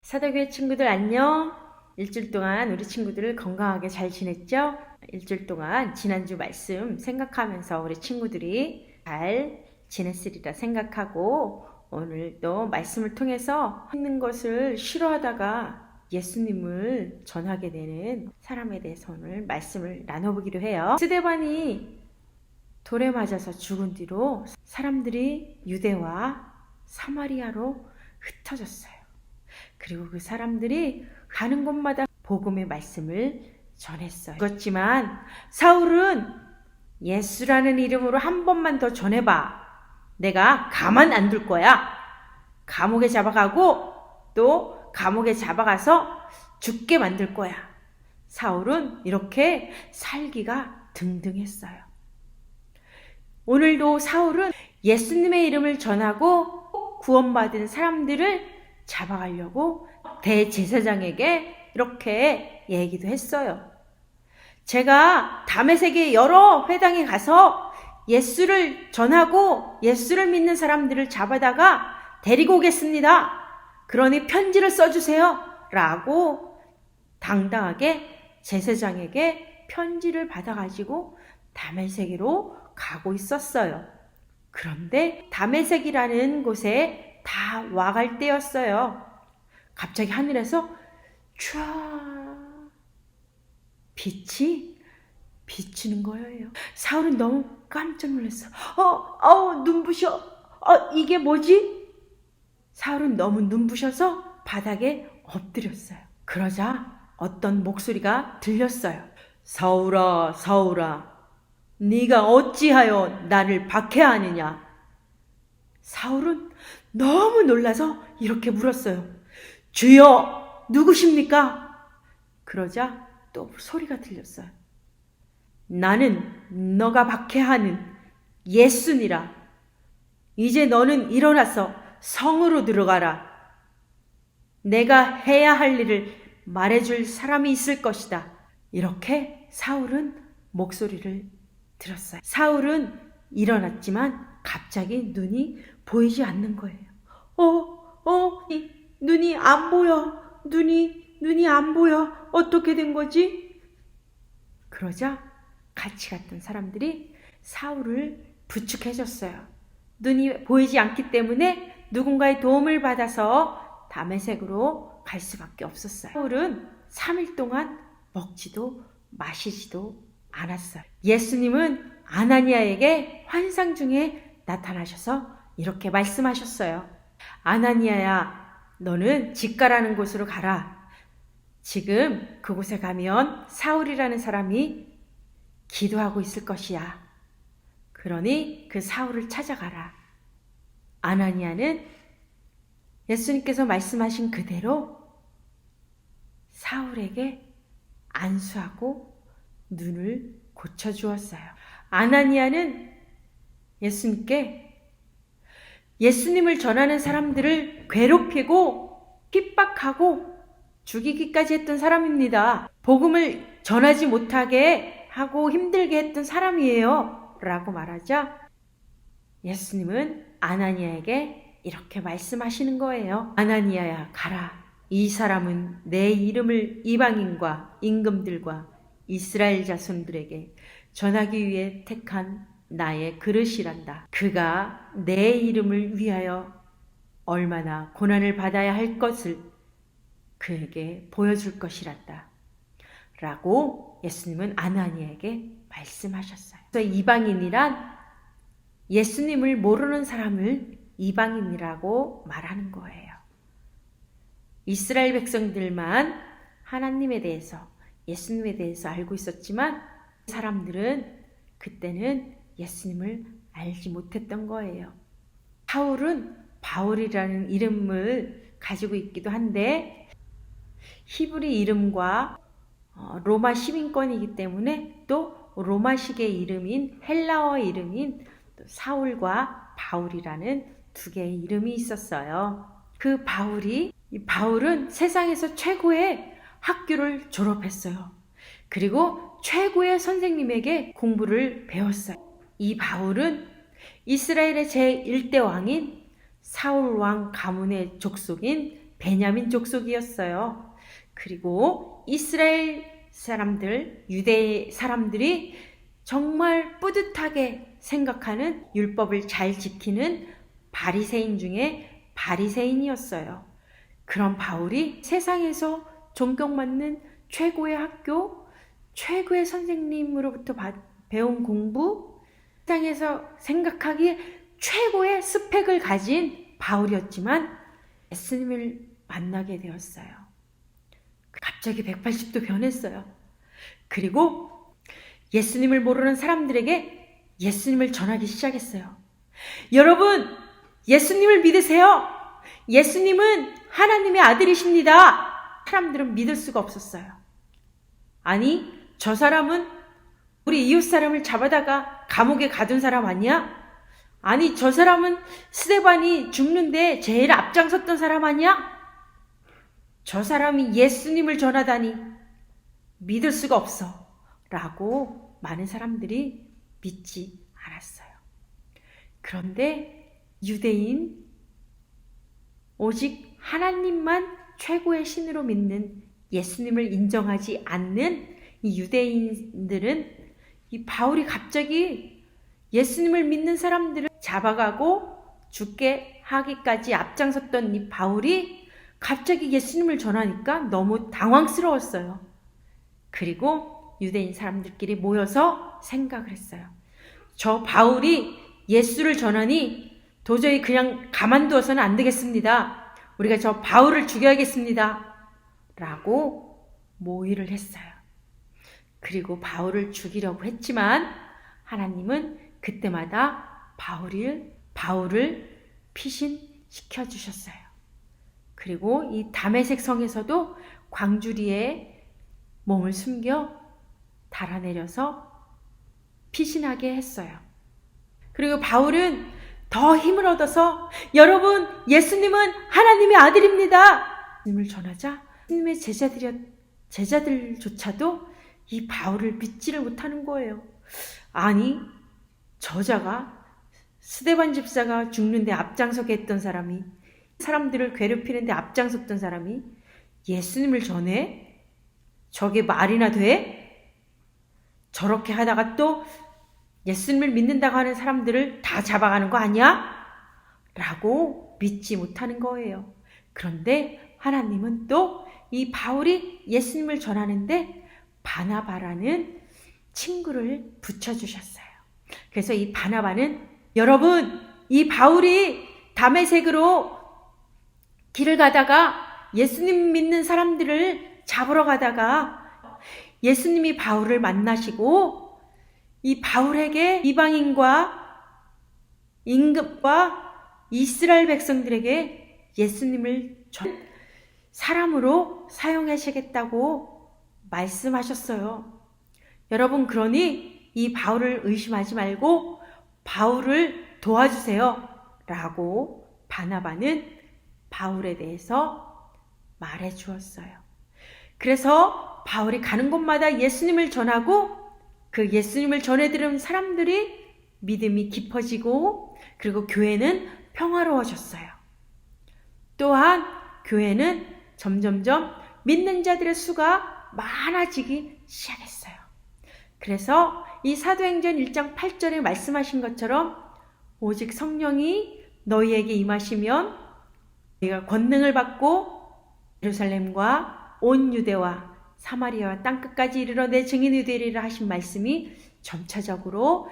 사도교회 친구들 안녕. 일주일 동안 우리 친구들 건강하게 잘 지냈죠? 일주일 동안 지난주 말씀 생각하면서 우리 친구들이 잘 지냈으리라 생각하고 오늘도 말씀을 통해서 있는 것을 싫어하다가 예수님을 전하게 되는 사람에 대해서 오늘 말씀을 나눠보기로 해요. 스데반이 돌에 맞아서 죽은 뒤로 사람들이 유대와 사마리아로 흩어졌어요. 그리고 그 사람들이 가는 곳마다 복음의 말씀을 전했어요. 그렇지만 사울은 예수라는 이름으로 한 번만 더 전해봐. 내가 가만 안 둘 거야. 감옥에 잡아가고 또 감옥에 잡아가서 죽게 만들 거야. 사울은 이렇게 살기가 등등했어요. 오늘도 사울은 예수님의 이름을 전하고 구원받은 사람들을 잡아가려고 대제사장에게 이렇게 얘기도 했어요. 제가 다메섹의 여러 회당에 가서 예수를 전하고 예수를 믿는 사람들을 잡아다가 데리고 오겠습니다. 그러니 편지를 써주세요. 라고 당당하게 제사장에게 편지를 받아가지고 다메섹으로 가고 있었어요. 그런데 다메섹이라는 곳에 다 와갈 때였어요. 갑자기 하늘에서 촤 빛이 비치는 거예요. 사울은 너무 깜짝 놀랐어. 눈부셔. 이게 뭐지? 사울은 너무 눈부셔서 바닥에 엎드렸어요. 그러자 어떤 목소리가 들렸어요. 사울아, 사울아, 네가 어찌하여 나를 박해하느냐? 사울은 너무 놀라서 이렇게 물었어요. 주여, 누구십니까? 그러자 또 소리가 들렸어요. 나는 너가 박해하는 예수니라. 이제 너는 일어나서 성으로 들어가라. 내가 해야 할 일을 말해줄 사람이 있을 것이다. 이렇게 사울은 목소리를 들었어요. 사울은 일어났지만 갑자기 눈이 보이지 않는 거예요. 눈이 안 보여. 눈이 안 보여. 어떻게 된 거지? 그러자 같이 갔던 사람들이 사울을 부축해줬어요. 눈이 보이지 않기 때문에 누군가의 도움을 받아서 다메섹으로 갈 수밖에 없었어요. 사울은 3일 동안 먹지도 마시지도 않았어요. 예수님은 아나니아에게 환상 중에 나타나셔서 이렇게 말씀하셨어요. 아나니아야, 너는 직가라는 곳으로 가라. 지금 그곳에 가면 사울이라는 사람이 기도하고 있을 것이야. 그러니 그 사울을 찾아가라. 아나니아는 예수님께서 말씀하신 그대로 사울에게 안수하고 눈을 고쳐주었어요. 아나니아는 예수님께 예수님을 전하는 사람들을 괴롭히고 핍박하고 죽이기까지 했던 사람입니다. 복음을 전하지 못하게 하고 힘들게 했던 사람이에요. 라고 말하자 예수님은 아나니아에게 이렇게 말씀하시는 거예요. 아나니아야, 가라. 이 사람은 내 이름을 이방인과 임금들과 이스라엘 자손들에게 전하기 위해 택한 나의 그릇이란다. 그가 내 이름을 위하여 얼마나 고난을 받아야 할 것을 그에게 보여줄 것이란다. 라고 예수님은 아나니아에게 말씀하셨어요. 그래서 이방인이란 예수님을 모르는 사람을 이방인이라고 말하는 거예요. 이스라엘 백성들만 하나님에 대해서 예수님에 대해서 알고 있었지만 사람들은 그때는 예수님을 알지 못했던 거예요. 사울은 바울이라는 이름을 가지고 있기도 한데 히브리 이름과 로마 시민권이기 때문에 또 로마식의 이름인 헬라어 이름인 또 사울과 바울이라는 두 개의 이름이 있었어요. 그 바울은 세상에서 최고의 학교를 졸업했어요. 그리고 최고의 선생님에게 공부를 배웠어요. 이 바울은 이스라엘의 제1대 왕인 사울 왕 가문의 족속인 베냐민 족속이었어요. 그리고 이스라엘 사람들, 유대 사람들이 정말 뿌듯하게 생각하는 율법을 잘 지키는 바리새인 중에 바리새인이었어요. 그런 바울이 세상에서 존경받는 최고의 학교, 최고의 선생님으로부터 배운 공부, 세상에서 생각하기에 최고의 스펙을 가진 바울이었지만 예수님을 만나게 되었어요. 갑자기 180도 변했어요. 그리고 예수님을 모르는 사람들에게 예수님을 전하기 시작했어요. 여러분, 예수님을 믿으세요. 예수님은 하나님의 아들이십니다. 사람들은 믿을 수가 없었어요. 아니, 저 사람은 우리 이웃 사람을 잡아다가 감옥에 가둔 사람 아니야? 아니, 저 사람은 스데반이 죽는데 제일 앞장섰던 사람 아니야? 저 사람이 예수님을 전하다니 믿을 수가 없어 라고 많은 사람들이 믿지 않았어요. 그런데 유대인, 오직 하나님만 최고의 신으로 믿는 예수님을 인정하지 않는 이 유대인들은 이 바울이 갑자기 예수님을 믿는 사람들을 잡아가고 죽게 하기까지 앞장섰던 이 바울이 갑자기 예수님을 전하니까 너무 당황스러웠어요. 그리고 유대인 사람들끼리 모여서 생각을 했어요. 저 바울이 예수를 전하니 도저히 그냥 가만두어서는 안 되겠습니다. 우리가 저 바울을 죽여야겠습니다. 라고 모의를 했어요. 그리고 바울을 죽이려고 했지만 하나님은 그때마다 바울을 피신시켜 주셨어요. 그리고 이 다메섹 성에서도 광주리에 몸을 숨겨 달아내려서 피신하게 했어요. 그리고 바울은 더 힘을 얻어서 여러분, 예수님은 하나님의 아들입니다. 예수님을 전하자 예수님의 제자들조차도 이 바울을 믿지를 못하는 거예요. 아니, 저자가 스데반 집사가 죽는데 앞장서게 했던 사람이, 사람들을 괴롭히는데 앞장섰던 사람이 예수님을 전해? 저게 말이나 돼? 저렇게 하다가 또 예수님을 믿는다고 하는 사람들을 다 잡아가는 거 아니야? 라고 믿지 못하는 거예요. 그런데 하나님은 또 이 바울이 예수님을 전하는데 바나바라는 친구를 붙여주셨어요. 그래서 이 바나바는 여러분, 이 바울이 다메섹으로 길을 가다가 예수님 믿는 사람들을 잡으러 가다가 예수님이 바울을 만나시고 이 바울에게 이방인과 임금과 이스라엘 백성들에게 예수님을 사람으로 사용하시겠다고 말씀하셨어요. 여러분, 그러니 이 바울을 의심하지 말고 바울을 도와주세요 라고 바나바는 바울에 대해서 말해 주었어요. 그래서 바울이 가는 곳마다 예수님을 전하고 그 예수님을 전해들은 사람들이 믿음이 깊어지고 그리고 교회는 평화로워졌어요. 또한 교회는 점점점 믿는 자들의 수가 많아지기 시작했어요. 그래서 이 사도행전 1장 8절에 말씀하신 것처럼 오직 성령이 너희에게 임하시면 너희가 권능을 받고 예루살렘과 온 유대와 사마리아와 땅끝까지 이르러 내 증인이 되리라 하신 말씀이 점차적으로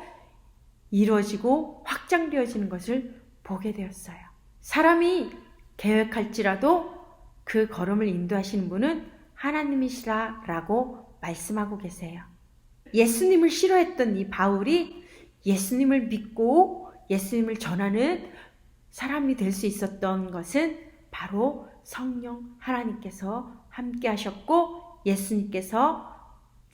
이루어지고 확장되어지는 것을 보게 되었어요. 사람이 계획할지라도 그 걸음을 인도하시는 분은 하나님이시라라고 말씀하고 계세요. 예수님을 싫어했던 이 바울이 예수님을 믿고 예수님을 전하는 사람이 될 수 있었던 것은 바로 성령 하나님께서 함께 하셨고 예수님께서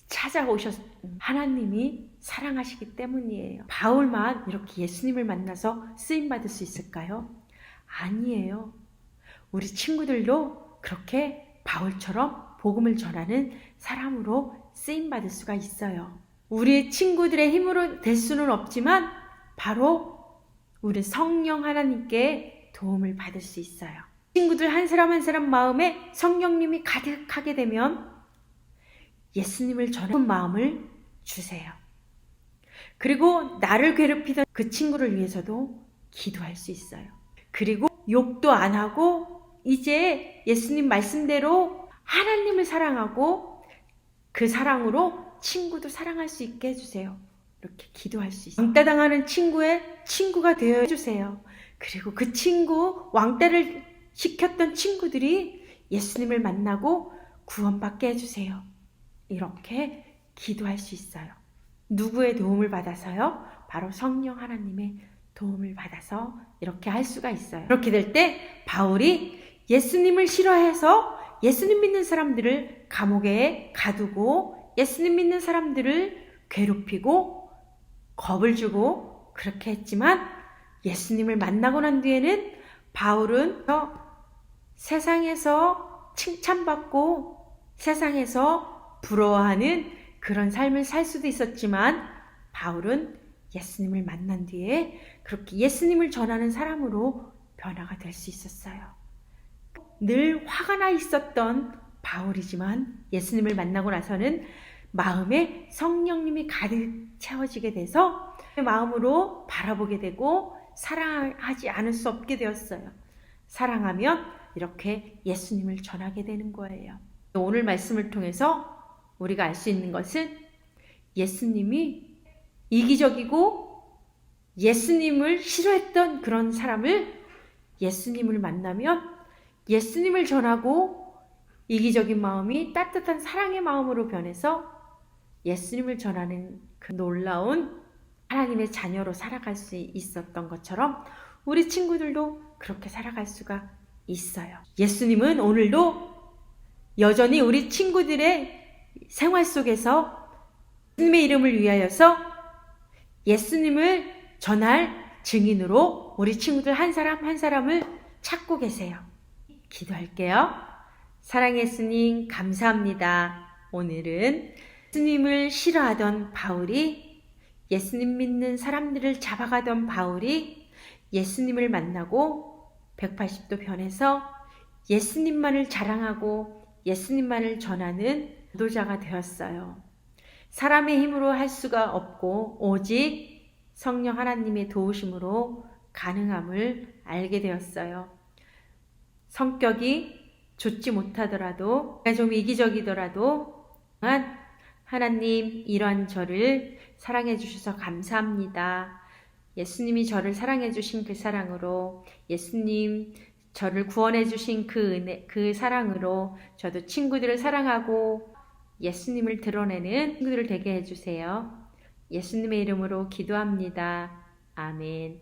찾아오셨 하나님이 사랑하시기 때문이에요. 바울만 이렇게 예수님을 만나서 쓰임받을 수 있을까요? 아니에요. 우리 친구들도 그렇게 바울처럼 복음을 전하는 사람으로 쓰임받을 수가 있어요. 우리 친구들의 힘으로 될 수는 없지만 바로 우리 성령 하나님께 도움을 받을 수 있어요. 친구들 한 사람 한 사람 마음에 성령님이 가득하게 되면 예수님을 전하는 마음을 주세요. 그리고 나를 괴롭히던 그 친구를 위해서도 기도할 수 있어요. 그리고 욕도 안 하고 이제 예수님 말씀대로 하나님을 사랑하고 그 사랑으로 친구도 사랑할 수 있게 해주세요. 이렇게 기도할 수 있어요. 왕따 당하는 친구의 친구가 되어 주세요. 그리고 그 친구, 왕따를 시켰던 친구들이 예수님을 만나고 구원받게 해주세요. 이렇게 기도할 수 있어요. 누구의 도움을 받아서요? 바로 성령 하나님의 도움을 받아서 이렇게 할 수가 있어요. 그렇게 될 때 바울이 예수님을 싫어해서 예수님 믿는 사람들을 감옥에 가두고 예수님 믿는 사람들을 괴롭히고 겁을 주고 그렇게 했지만 예수님을 만나고 난 뒤에는 바울은 세상에서 칭찬받고 세상에서 부러워하는 그런 삶을 살 수도 있었지만 바울은 예수님을 만난 뒤에 그렇게 예수님을 전하는 사람으로 변화가 될 수 있었어요. 늘 화가 나 있었던 바울이지만 예수님을 만나고 나서는 마음에 성령님이 가득 채워지게 돼서 마음으로 바라보게 되고 사랑하지 않을 수 없게 되었어요. 사랑하면 이렇게 예수님을 전하게 되는 거예요. 오늘 말씀을 통해서 우리가 알 수 있는 것은 예수님이 이기적이고 예수님을 싫어했던 그런 사람을 예수님을 만나면 예수님을 전하고 이기적인 마음이 따뜻한 사랑의 마음으로 변해서 예수님을 전하는 그 놀라운 하나님의 자녀로 살아갈 수 있었던 것처럼 우리 친구들도 그렇게 살아갈 수가 있어요. 예수님은 오늘도 여전히 우리 친구들의 생활 속에서 예수님의 이름을 위하여서 예수님을 전할 증인으로 우리 친구들 한 사람 한 사람을 찾고 계세요. 기도할게요. 사랑의 예수님 감사합니다. 오늘은 예수님을 싫어하던 바울이 예수님 믿는 사람들을 잡아가던 바울이 예수님을 만나고 180도 변해서 예수님만을 자랑하고 예수님만을 전하는 지도자가 되었어요. 사람의 힘으로 할 수가 없고 오직 성령 하나님의 도우심으로 가능함을 알게 되었어요. 성격이 좋지 못하더라도 좀 이기적이더라도 하나님 이러한 저를 사랑해 주셔서 감사합니다. 예수님이 저를 사랑해 주신 그 사랑으로 예수님 저를 구원해 주신 그 은혜, 그 사랑으로 저도 친구들을 사랑하고 예수님을 드러내는 친구들을 되게 해주세요. 예수님의 이름으로 기도합니다. 아멘.